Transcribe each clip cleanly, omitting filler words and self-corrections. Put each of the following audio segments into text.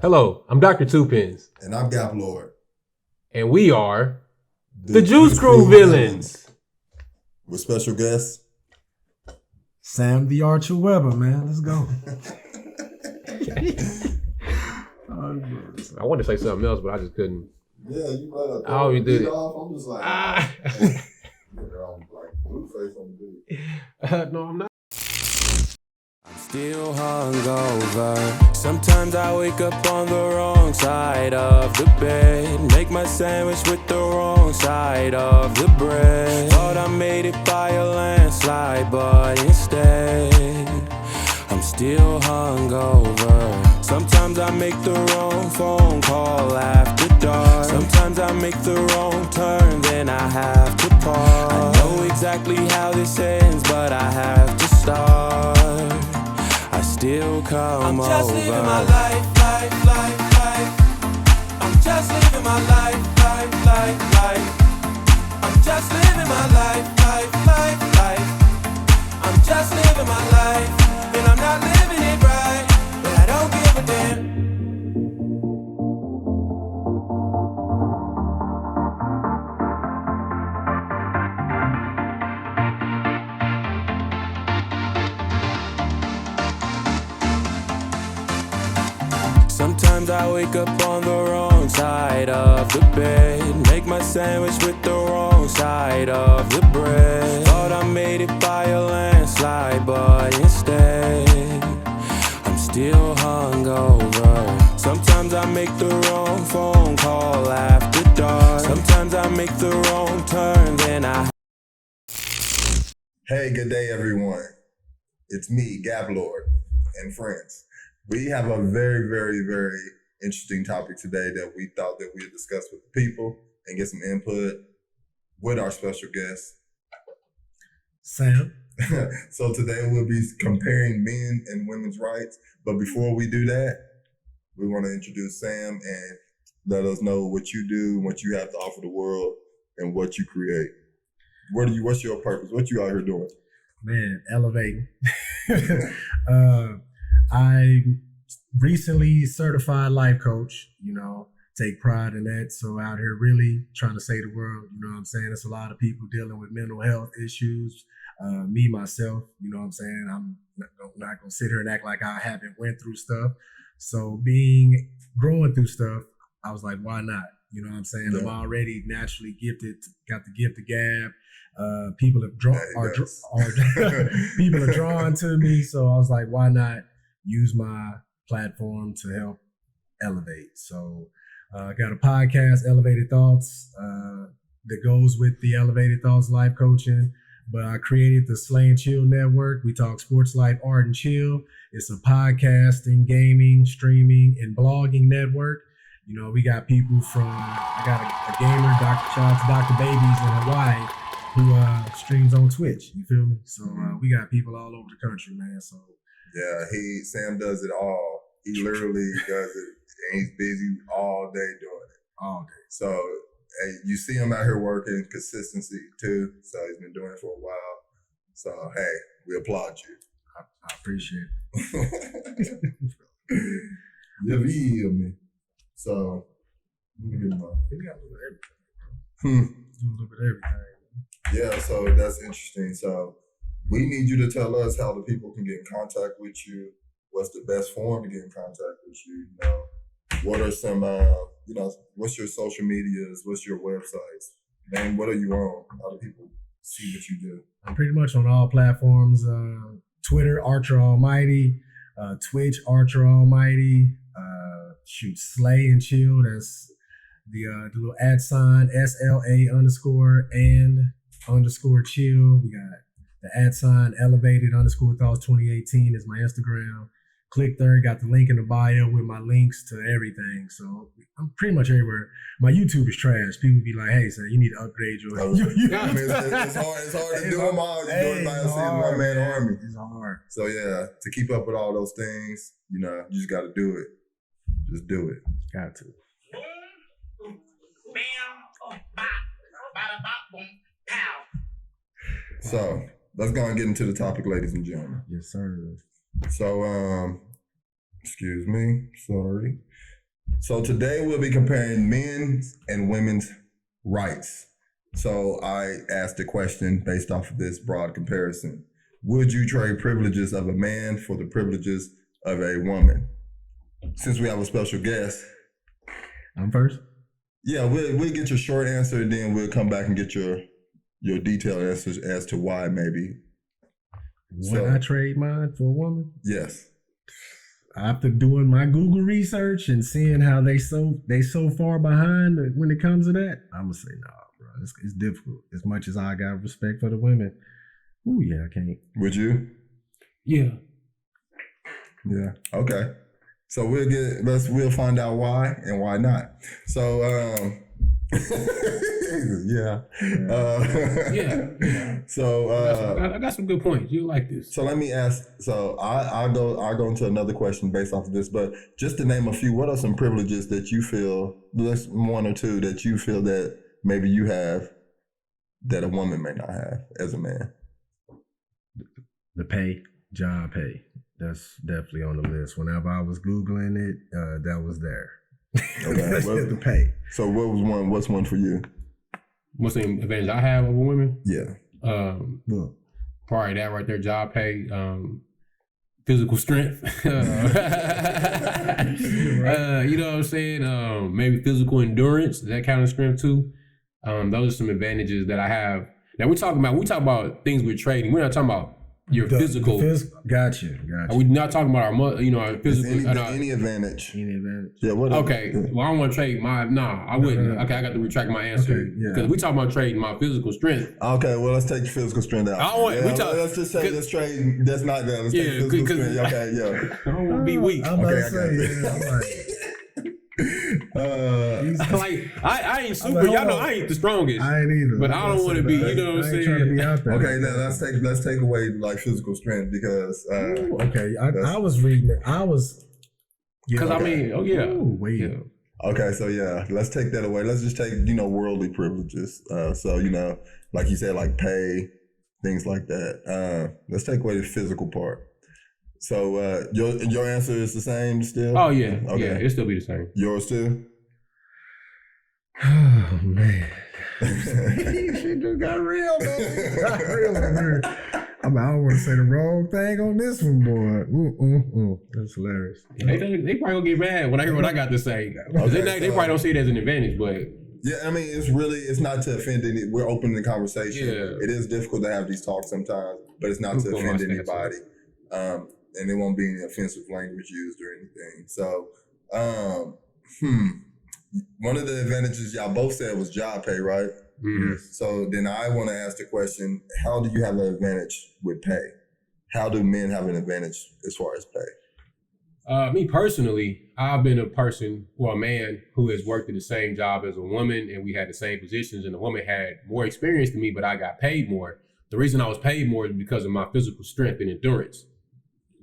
Hello, I'm Dr. Tuepenz. And I'm Gaplord. And we are the Juice Crew Villains. With special guests, Sam the Archer Weber, man. Let's go. I wanted to say something else, but I just couldn't. Yeah, you better. I always did it. I'm just like, blue face on the dude. No, I'm not. Still hungover. Sometimes I wake up on the wrong side of the bed. Make my sandwich with the wrong side of the bread. Thought I made it by a landslide, but instead I'm still hungover. Sometimes I make the wrong phone call after dark. Sometimes I make the wrong turn, then I have to pause. I know exactly how this ends, but I have to start. I still come over. I'm just living my life. I'm just living my life. I'm just living my life. I'm just living my life, and I'm not living it right, but I don't give a damn. Sometimes I wake up on the wrong side of the bed. Make my sandwich with the wrong side of the bread. Thought I made it by a landslide, but instead I'm still hungover. Sometimes I make the wrong phone call after dark. Sometimes I make the wrong turn, then I... Hey, good day, everyone. It's me, Gaplord, and friends. We have a very, very, very interesting topic today that we thought that we'd discuss with the people and get some input with our special guest, Sam. So today we'll be comparing men and women's rights. But before we do that, we want to introduce Sam and let us know what you do, what you have to offer the world, and what you create. What's your purpose? What you out here doing? Man, elevating. I recently certified life coach, take pride in that. So out here really trying to save the world, you know what I'm saying? There's a lot of people dealing with mental health issues. Me, myself, you know what I'm saying? I'm not going to sit here and act like I haven't went through stuff. So growing through stuff, I was like, why not? You know what I'm saying? Yeah. I'm already naturally gifted, got the gift of gab. People people are drawn to me. So I was like, why not use my platform to help elevate? So I got a podcast, Elevated Thoughts, that goes with the Elevated Thoughts life coaching. But I created the Slay and Chill Network. We talk sports, life, art, and chill. It's a podcasting, gaming, streaming, and blogging network. We got people I got a gamer, shout out to Dr. Babies in Hawaii, who streams on Twitch. You feel me? So we got people all over the country, man. So yeah, Sam does it all. He literally does it, and he's busy all day doing it. All day. So hey, you see him out here working, consistency too. So he's been doing it for a while. So hey, we applaud you. I appreciate it. Yeah, me. So let me get my. We got a little bit of everything, bro. Do a little bit of everything. Yeah, so that's interesting. So we need you to tell us how the people can get in contact with you. What's the best form to get in contact with you? What are some, what's your social medias? What's your websites? And what are you on? How do people see what you do? I'm pretty much on all platforms. Twitter, Archer Almighty. Twitch, Archer Almighty. Slay and Chill. That's the little @ SLA_ and _chill. We got the @ elevated _thoughts 2018 is my Instagram. Click there, got the link in the bio with my links to everything. So I'm pretty much everywhere. My YouTube is trash. People be like, hey, son, you need to upgrade your YouTube. I mean, it's hard to do them all. You do it by yourself, one-man army. It's hard. So yeah, to keep up with all those things, you just got to do it. Just do it. Got to. So let's go and get into the topic, ladies and gentlemen. Yes, sir. So, excuse me, sorry. So today we'll be comparing men's and women's rights. So I asked a question based off of this broad comparison. Would you trade privileges of a man for the privileges of a woman? Since we have a special guest. I'm first? Yeah, we'll get your short answer, and then we'll come back and get your detailed answers as to why maybe. Would I trade mine for a woman? Yes. After doing my Google research and seeing how they so far behind when it comes to that, I'm gonna say nah, bro. It's difficult. As much as I got respect for the women, ooh yeah, I can't. Would you? Yeah. Yeah. Okay. So we'll find out why and why not. So yeah. Yeah. So I got some good points. You like this? So let me ask. So I'll go into another question based off of this, but just to name a few, what are some privileges that you feel? Let's one or two that you feel that maybe you have that a woman may not have as a man. The pay, job pay. That's definitely on the list. Whenever I was Googling it, that was there. Okay. That's just the pay. So what was one? What's one for you? What's the advantage I have over women? Yeah. Probably that right there, job pay, physical strength. You know what I'm saying? Maybe physical endurance, that kind of strength too. Those are some advantages that I have. Now we talk about things we're trading. We're not talking about your physical. Gotcha. We're not talking about our physical. Any advantage. Any advantage. Yeah. What? Okay. Well, I don't want to trade my. Nah, I wouldn't. Okay, I got to retract my answer. Okay, yeah. Because we talking about trading my physical strength. Okay. Well, let's take your physical strength out. Let's just say let's trade. That's not that. Let's take physical strength. Okay. Yeah. I don't want to be weak. I'm about to say. I ain't super. Y'all know I ain't the strongest. I ain't either. But I don't want to be. You know what I'm saying? Trying to be out there. Okay, now let's take away like physical strength because. Okay, I was reading it. Because I mean, oh yeah. Wait. Yeah. Okay, so yeah, let's take that away. Let's just take worldly privileges. So like you said, like pay, things like that. Let's take away the physical part. So your answer is the same still? Oh yeah. Okay. Yeah, it'll still be the same. Yours too? Oh man. She just got real, man. Got real on her. I don't want to say the wrong thing on this one, boy. That's hilarious. They probably gonna get mad when I hear what I got to say. They probably don't see it as an advantage, but yeah, I mean it's not to offend any. We're opening the conversation. Yeah. It is difficult to have these talks sometimes, but it's not to offend anybody. And there won't be any offensive language used or anything. So, one of the advantages y'all both said was job pay, right? Mm-hmm. So then I want to ask the question, how do you have an advantage with pay? How do men have an advantage as far as pay? Me personally, I've been a man who has worked in the same job as a woman, and we had the same positions, and the woman had more experience than me, but I got paid more. The reason I was paid more is because of my physical strength and endurance.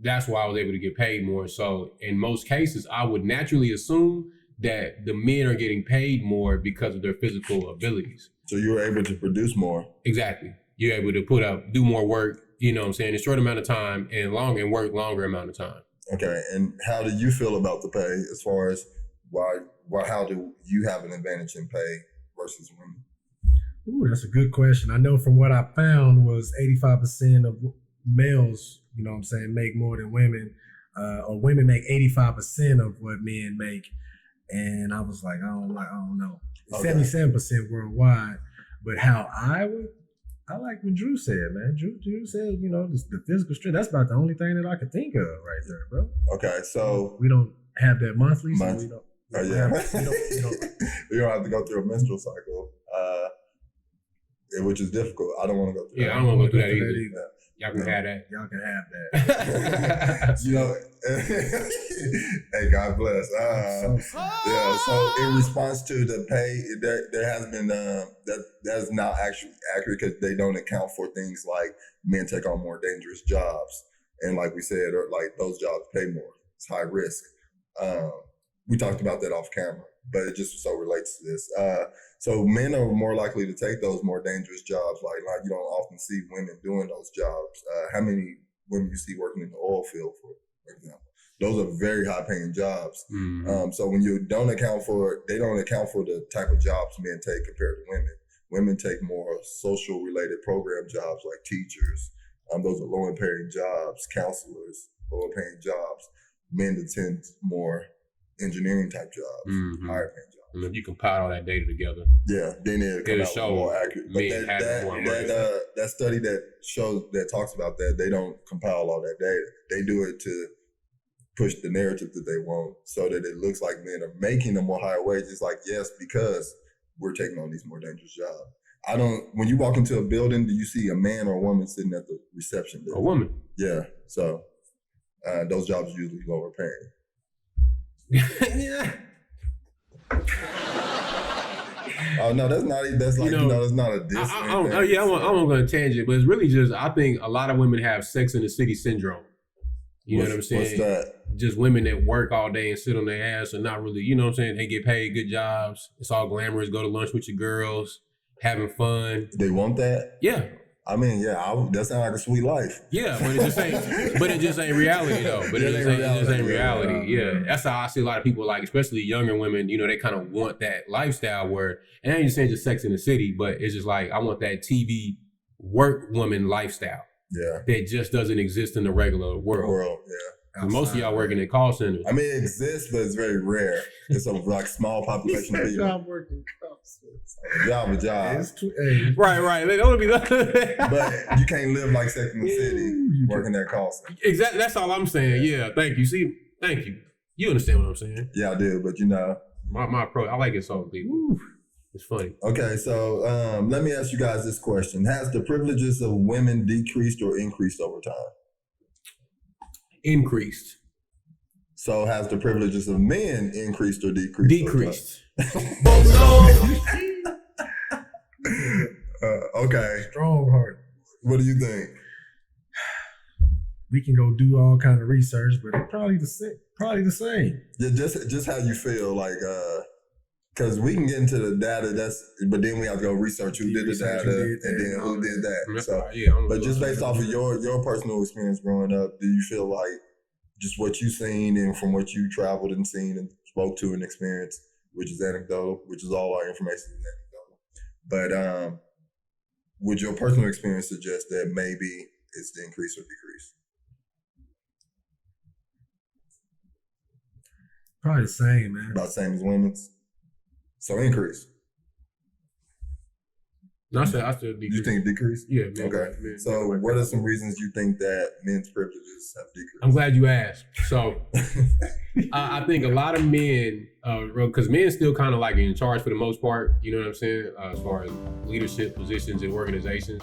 That's why I was able to get paid more. So in most cases, I would naturally assume that the men are getting paid more because of their physical abilities. So you were able to produce more. Exactly. You're able to do more work, you know what I'm saying, in a short amount of time and work longer amount of time. Okay. And how do you feel about the pay as far as how do you have an advantage in pay versus women? Ooh, that's a good question. I know from what I found was 85% of males, you know what I'm saying, make more than women, or women make 85% of what men make. And I was like, I don't know. Okay. 77% worldwide. But how I like what Drew said, man. Drew said, the physical strength, that's about the only thing that I could think of right there, bro. Okay, so we don't have that monthly, so we don't. We don't have to go through a menstrual cycle, which is difficult. I don't want to go through that. I don't want to go through that either. Y'all can have that. Y'all can have that. Hey, God bless. So in response to the pay, there has been that's not actually accurate because they don't account for things like men take on more dangerous jobs, and like we said, or like those jobs pay more. It's high risk. We talked about that off camera, but it just so relates to this. So men are more likely to take those more dangerous jobs. Like you don't often see women doing those jobs. How many women you see working in the oil field, for example? Those are very high paying jobs. Mm-hmm. So when you don't account for the type of jobs men take compared to women. Women take more social related program jobs like teachers. Those are lower paying jobs, counselors, lower paying jobs. Men attend more engineering type jobs, higher paying jobs. And if you compile all that data together, then it'll come out show more accurate. But that study that talks about that, they don't compile all that data. They do it to push the narrative that they want, so that it looks like men are making a more higher wage. It's like, yes, because we're taking on these more dangerous jobs. When you walk into a building, do you see a man or a woman sitting at the reception desk? A woman. Yeah. So those jobs are usually lower paying. Yeah. Oh no, that's not like that's not a diss. I'm going to tangent, but it's really just, I think a lot of women have Sex in the City syndrome. You know what I'm saying? What's that? Just women that work all day and sit on their ass and not really, you know what I'm saying? They get paid good jobs. It's all glamorous. Go to lunch with your girls, having fun. They want that? Yeah. I mean, that sounds like a sweet life. Yeah, but it just ain't reality though. But it just ain't reality. Yeah. That's how I see a lot of people, like, especially younger women, you know, they kind of want that lifestyle where, and I ain't just saying just Sex in the City, but it's just like, I want that TV work woman lifestyle. Yeah. That just doesn't exist in the regular world. Yeah. Most of y'all working in call centers. I mean, it exists, but it's very rare. It's a like small population of people. Job working call centers. Job. Right. They don't be but you can't live like Sex in the City working that call center. Exactly. That's all I'm saying. Yeah. Thank you. See, thank you. You understand what I'm saying? Yeah, I do. But my approach. I like it so people. It's funny. Okay, so let me ask you guys this question: has the privileges of women decreased or increased over time? Increased. So has the privileges of men increased or decreased? Decreased. Okay. Strong heart. What do you think? We can go do all kind of research, but it's probably the same. Yeah, just how you feel, like, because we can get into the data, but then we have to go research who did the data and then who did that. So, but just based off of your personal experience growing up, do you feel like just what you've seen and from what you traveled and seen and spoke to and experienced, which is anecdotal, which is all our information is anecdotal, but would your personal experience suggest that maybe it's the increase or decrease? Probably the same, man. About the same as women's? So increase. No, I said decrease. You think decrease? Yeah. Okay. So what are some reasons you think that men's privileges have decreased? I'm glad you asked. So I think a lot of men, because men still kind of like in charge for the most part, you know what I'm saying, as far as leadership positions in organizations.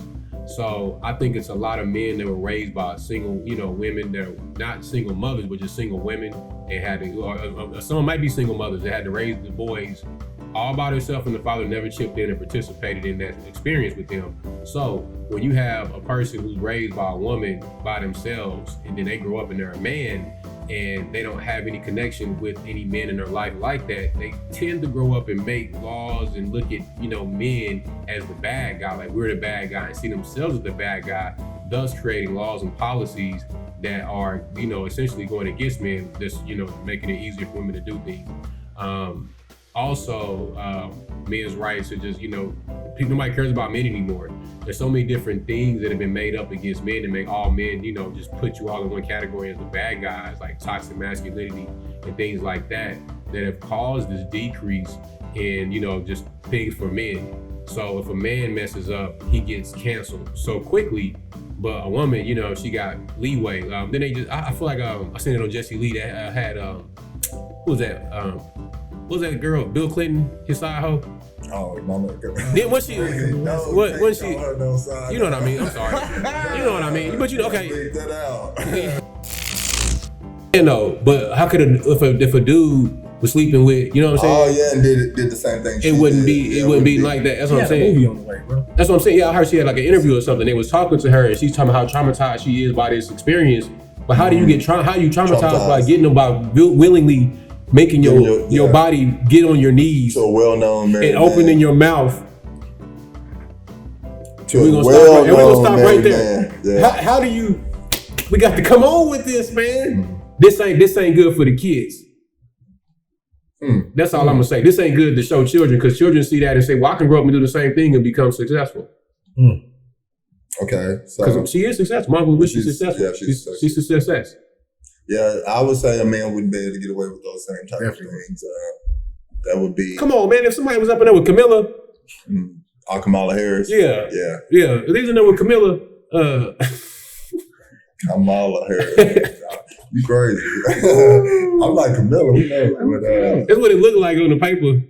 So I think it's a lot of men that were raised by single, women that are not single mothers, but just single women, and had to, or some might be single mothers that had to raise the boys all by themselves, and the father never chipped in and participated in that experience with them. So when you have a person who's raised by a woman by themselves, and then they grow up and they're a man, and they don't have any connection with any men in their life like that, they tend to grow up and make laws and look at, men as the bad guy, like we're the bad guy, and see themselves as the bad guy, thus creating laws and policies that are, essentially going against men, just, making it easier for women to do things. Also, men's rights are just, nobody cares about men anymore. There's so many different things that have been made up against men to make all men, just put you all in one category as the bad guys, like toxic masculinity and things like that have caused this decrease in, just things for men. So if a man messes up, he gets canceled so quickly, but a woman, she got leeway. Then they just, I feel like I seen it on Jesse Lee that had, who was that? What was that girl, Bill Clinton, his side hoe? Oh, mama. Then when she, you know what I mean? I'm sorry. You know what I mean? But okay. Leave that out. But how could if a dude was sleeping with, you know what I'm saying? Oh yeah, and did the same thing. It wouldn't be like that. That's what I'm saying. Movie on the way, bro. That's what I'm saying. Yeah, I heard she had like an interview or something. They was talking to her, and she's talking about how traumatized she is by this experience. But how do you get how you traumatized by getting about willingly making your body get on your knees, to a well-known man, and opening your mouth. We're gonna stop right there. Yeah. How do you? We got to come on with this, man. this ain't good for the kids. That's all I'm gonna say. This ain't good to show children because children see that and say, well, I can grow up and do the same thing and become successful. Okay, so because she is successful. My wish she's successful. Yeah, she's a success. Yeah, I would say a man wouldn't be able to get away with those same type of things. That would be. Come on, man! If somebody was up in there with Camilla, Kamala Harris. Yeah. If they was in there with Camilla, Kamala Harris. You crazy. I'm like Camilla. Who knows? That's what it looked like on the paper.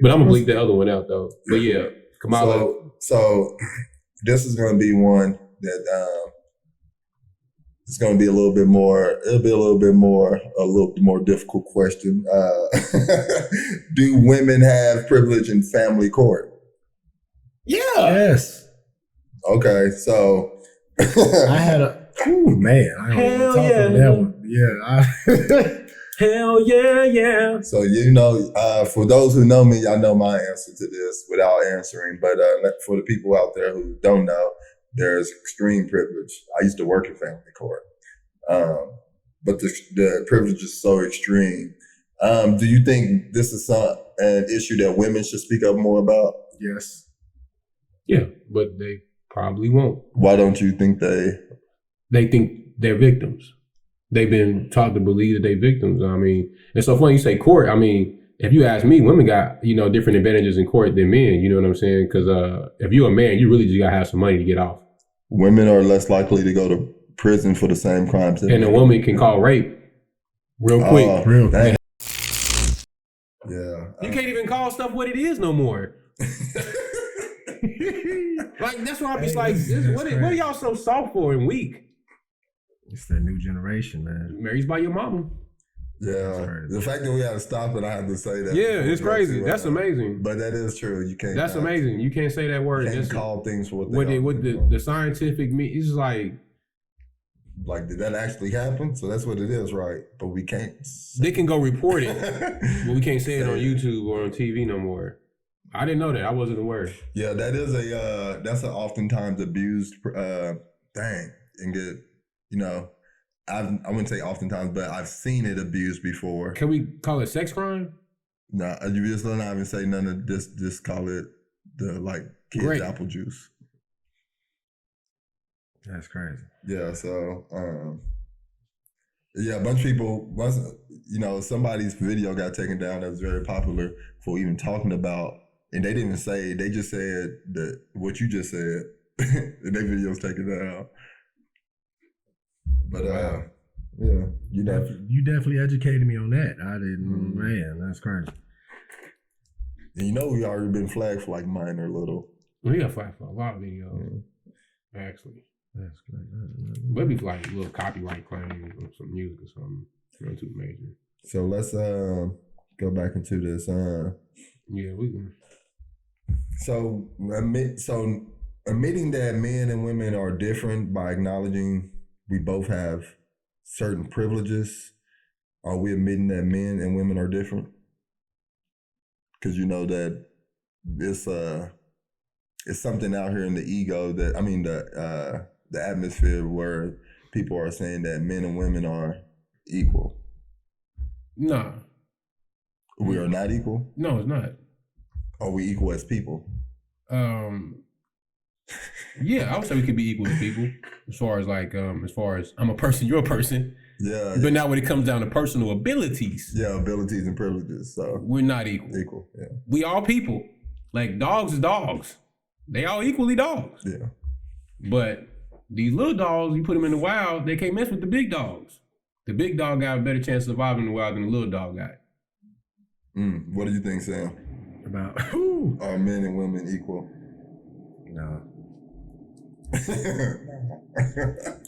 But I'm gonna bleep the other one out though. But yeah, Kamala. So this is gonna be one that it's gonna be a little bit more. It'll be a little bit more difficult question. Do women have privilege in family court? Yeah. Yes. Okay, so I had a. Ooh, man, I don't want to talk on that one. Yeah. Hell yeah. So, for those who know me, y'all know my answer to this without answering. But for the people out there who don't know, there's extreme privilege. I used to work in family court. But the privilege is so extreme. Do you think this is an issue that women should speak up more about? Yes. Yeah, but they probably won't. Why don't you think they think they're victims? They've been taught to believe that they're victims. I mean, it's so funny you say court. I mean, if you ask me, women got, different advantages in court than men. You know what I'm saying? Because if you're a man, you really just got to have some money to get off. Women are less likely to go to prison for the same crimes. And a woman can call rape real quick. Yeah. You can't even call stuff what it is no more. Like, that's why I'm just like, what are y'all so soft for and weak? It's that new generation, man. Married by your mama. Yeah. The fact that we had to stop it, I had to say that. Yeah, it's crazy. That's amazing. But that is true. You can't. That's amazing. You can't say that word. You can't call things for what they are. What the scientific it's like. Like, did that actually happen? So that's what it is, right? But we can't. They can go report it, but we can't say it on YouTube or on TV no more. I didn't know that. I wasn't aware. Yeah, that is that's an oftentimes abused thing, and get I wouldn't say oftentimes, but I've seen it abused before. Can we call it sex crime? No, you just don't even say none of this. Just call it the kids apple juice. That's crazy. Yeah. So a bunch of people. Somebody's video got taken down that was very popular for even talking about. And they didn't even say, they just said that what you just said. And their video's taken down. But wow. Yeah. You definitely educated me on that. I didn't, man, that's crazy. And we already been flagged for minor little. We got flagged for a lot of videos, actually. That's great. Maybe for a little copyright claim or some music or something. Not too major. So let's go back into this. Yeah, we can. So admitting that men and women are different by acknowledging we both have certain privileges, are we admitting that men and women are different? Because that it's something out here in the ego the atmosphere where people are saying that men and women are equal. No. We are not equal? No, it's not. Are we equal as people? Yeah, I would say we could be equal as people. As far as I'm a person, you're a person. Yeah. But now when it comes down to personal abilities. Yeah, abilities and privileges. So we're not equal. Equal, yeah. We all people. Like dogs is dogs. They all equally dogs. Yeah. But these little dogs, you put them in the wild, they can't mess with the big dogs. The big dog got a better chance of surviving in the wild than the little dog got. What do you think, Sam? About are men and women equal? No.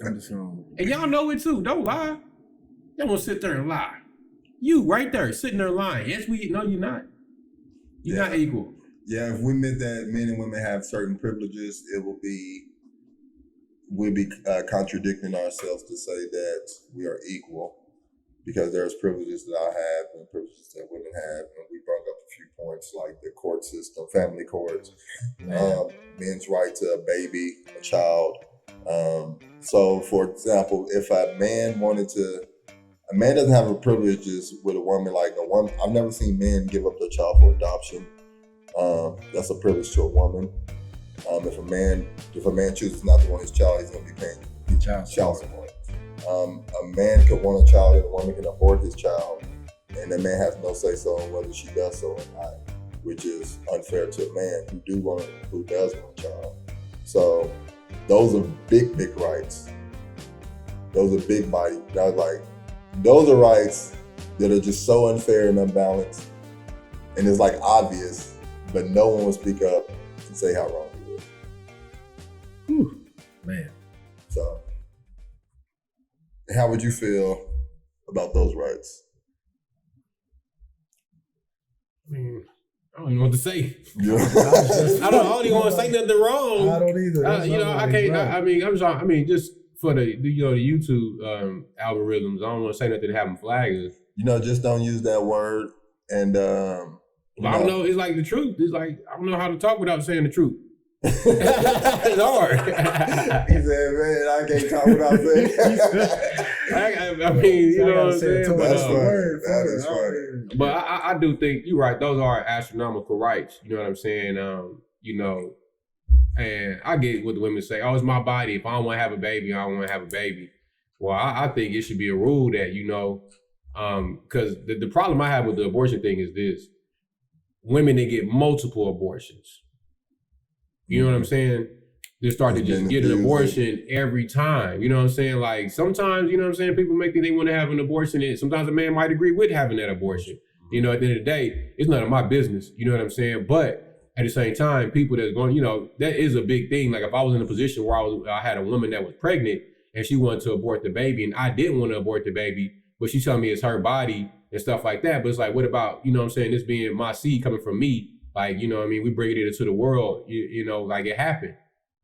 I'm just gonna. And y'all know it too. Don't lie. Y'all won't sit there and lie. You right there sitting there lying. Yes, no, you're not. You're not equal. Yeah, if we admit that men and women have certain privileges, we'll be contradicting ourselves to say that we are equal. Because there's privileges that I have and privileges that women have. And we brought up a few points like the court system, family courts, men's right to a baby, a child. So, for example, if a man wanted to a man doesn't have the privileges with a woman. Like a woman, I've never seen men give up their child for adoption. That's a privilege to a woman. If a man chooses not to want his child, he's going to be paying child support. A man could want a child and a woman can abort his child, and the man has no say so on whether she does so or not, which is unfair to a man who does want a child. So those are big rights. Those are big body. Those are rights that are just so unfair and unbalanced, and it's like obvious, but no one will speak up and say how wrong it is. Whew, man. So, how would you feel about those rights? I mean, I don't know what to say. Yeah. I don't even want to say nothing wrong. I don't either. I can't. Right. I mean, just for the YouTube algorithms, I don't want to say nothing to have them flag us. Just don't use that word. And I don't know. It's like the truth. It's like I don't know how to talk without saying the truth. It's hard. He said, "Man, I can't talk without saying." I mean, you know what I'm saying. That's funny. That is funny. But I do think you're right. Those are astronomical rights. You know what I'm saying? And I get what the women say. Oh, it's my body. If I don't want to have a baby, I don't want to have a baby. Well, I think it should be a rule that because the problem I have with the abortion thing is this: women that get multiple abortions. You know what I'm saying? They start to just get an abortion every time. You know what I'm saying? Like sometimes, you know what I'm saying, people may think they want to have an abortion, and sometimes a man might agree with having that abortion. At the end of the day, it's none of my business. You know what I'm saying? But at the same time, people that's going, that is a big thing. Like if I was in a position where I had a woman that was pregnant and she wanted to abort the baby, and I didn't want to abort the baby, but she's telling me it's her body and stuff like that. But it's like, what about, this being my seed coming from me? Like, we bring it into the world, like it happened.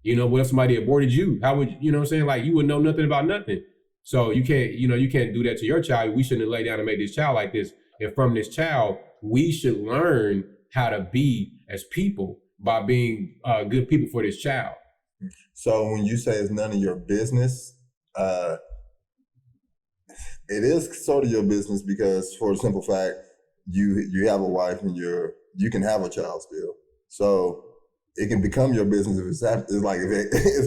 What if somebody aborted you? How would, like you wouldn't know nothing about nothing. So you can't do that to your child. We shouldn't lay down and make this child like this. And from this child, we should learn how to be as people by being good people for this child. So when you say it's none of your business, it is sort of your business because for the simple fact, you have a wife and you can have a child still. So it can become your business if it's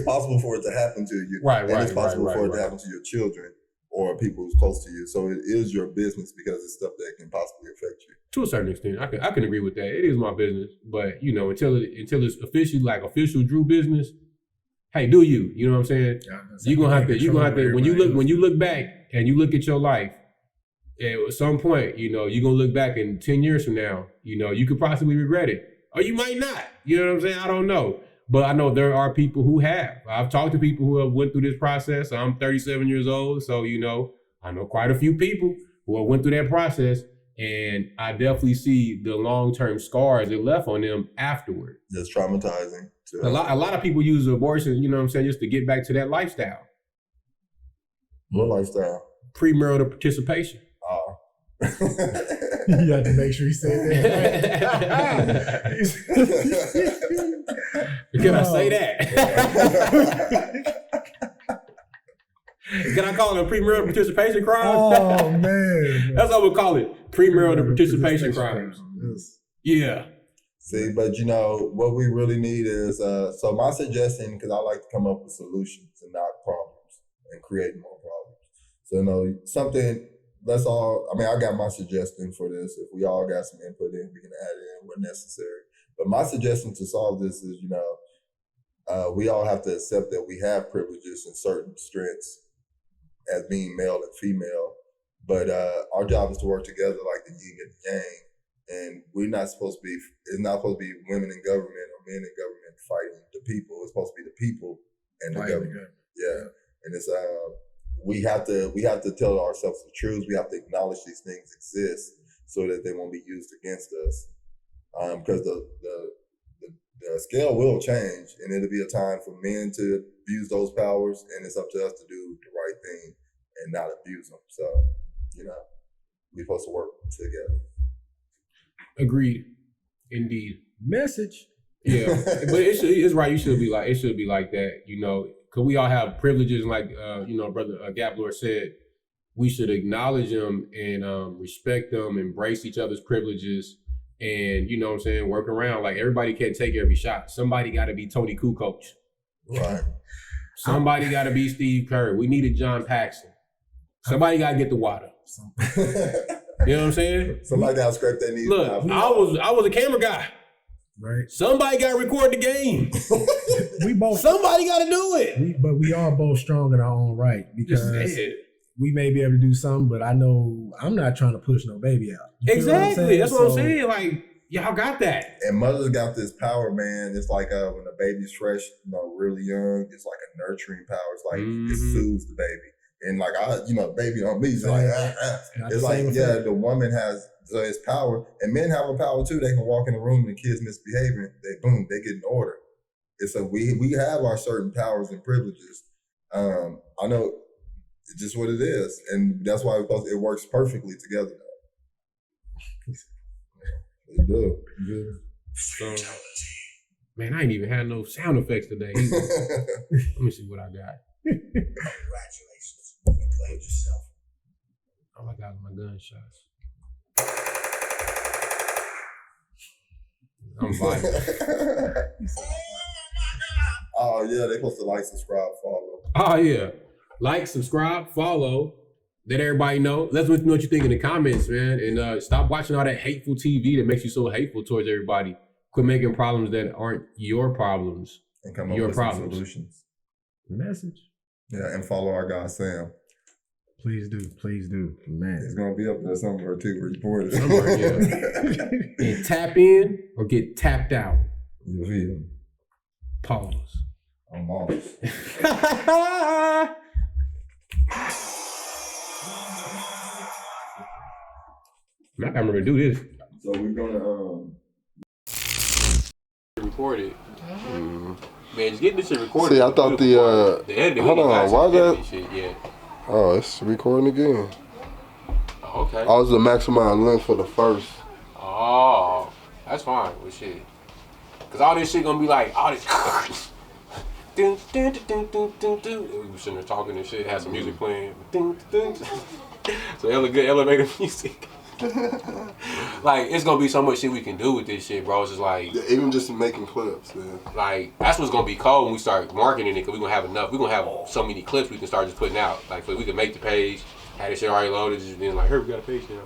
possible for it to happen to you. Right. It's possible for it to happen to your children or people who's close to you. So it is your business because it's stuff that can possibly affect you. To a certain extent, I can agree with that. It is my business, but until it's official Drew business, hey, do you? You know what I'm saying? You're gonna have to when you look back and you look at your life, at some point, you're gonna look back in 10 years from now, you could possibly regret it. Or you might not. You know what I'm saying? I don't know. But I know there are people who have. I've talked to people who have went through this process. I'm 37 years old, so I know quite a few people who have went through that process, and I definitely see the long-term scars it left on them afterward. That's traumatizing. A lot of people use abortion, just to get back to that lifestyle. What lifestyle? Premarital participation. You have to make sure you say that. Can I say that? Can I call it a premarital participation crime? Oh man, that's what we call it. Premarital participation crimes. Yes. Yeah. See, but what we really need is so my suggestion, because I like to come up with solutions and not problems and create more problems. So something. That's all. I got my suggestion for this. If we all got some input in, we can add in where necessary. But my suggestion to solve this is, we all have to accept that we have privileges and certain strengths as being male and female. But our job is to work together like the yin and the yang. And it's not supposed to be women in government or men in government fighting the people. It's supposed to be the people and the government. Yeah. And it's we have to tell ourselves the truth. We have to acknowledge these things exist so that they won't be used against us. Because the scale will change, and it'll be a time for men to abuse those powers, and it's up to us to do the right thing and not abuse them. So, we're supposed to work together. Agreed. Indeed. Message. Yeah, but it's right. It should be like that. Because we all have privileges, like brother Gaplord said. we should acknowledge them and respect them, embrace each other's privileges, and you know what I'm saying, work around. Like everybody can't take every shot. Somebody got to be Tony Kukoc. Right. Somebody got to be Steve Kerr. We needed John Paxson. Somebody got to get the water. You know what I'm saying? Somebody got to scrape their knees. Look, I was a camera guy. Right. Somebody got to record the game. We both. Somebody got to do it. But we are both strong in our own right because we may be able to do something, but I know I'm not trying to push no baby out. Exactly. That's what I'm saying. Like, y'all got that. And mothers got this power, man. It's like when the baby's fresh, really young, it's like a nurturing power. It's like it soothes the baby. And like baby on me, it's like it's like the woman has its power, and men have a power too. They can walk in the room and the kids misbehaving, they get in order. And so we have our certain powers and privileges. I know it's just what it is, and that's why it works perfectly together. It do. So, man, I ain't even had no sound effects today either. Let me see what I got. Congratulations. You played yourself. All I got is my gunshots. I'm vibing. Oh yeah, they supposed to like, subscribe, follow. Oh yeah. Like, subscribe, follow. Let everybody know. Let us know what you think in the comments, man. And stop watching all that hateful TV that makes you so hateful towards everybody. Quit making problems that aren't your problems. And come up your with problems. some solutions. Message. Yeah, and follow our guy Sam. Please do, man. It's gonna be up there somewhere too, reported. Somewhere, yeah. And tap in or get tapped out. You feel? Pause. I'm off. I gotta remember to do this. So we're gonna record it. Man, just get this shit recorded. See, I thought the editing. hold on, why that? Shit, yeah. Oh, it's recording again. Oh, okay. I was the maximize length for the first. Oh, that's fine. Well, shit. Cause all this shit gonna be like all this. Dun, dun, dun, dun, dun, dun, dun. We were sitting there talking and shit. Had some music playing. Dun, dun, dun. So good elevator music. Like, it's gonna be so much shit we can do with this shit, bro. It's just like, Yeah, even just making clips, man. like, that's what's gonna be cool when we start marketing it, because we're gonna have enough. We're gonna have so many clips we can start just putting out. Like, we can make the page, have this shit already loaded, just then like, here, we got a page now.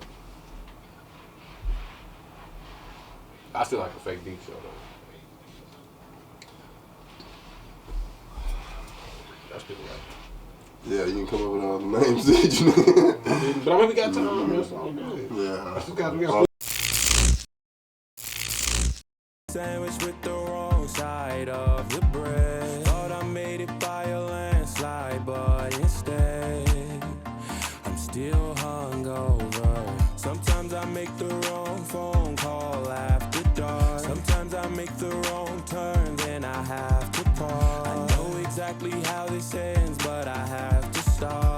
I still like a fake beat show though. That's pretty right. Yeah, you can come up with all the names that you know. But I mean, we got time, man. It's all good. Yeah. We got Sandwich with the wrong side of the bread. Thought I made it by a landslide, but instead I'm still hungover. Sometimes I make the wrong phone call after dark. Sometimes I make the wrong turn, then I have to pause. I know exactly how this ends, but I have to start.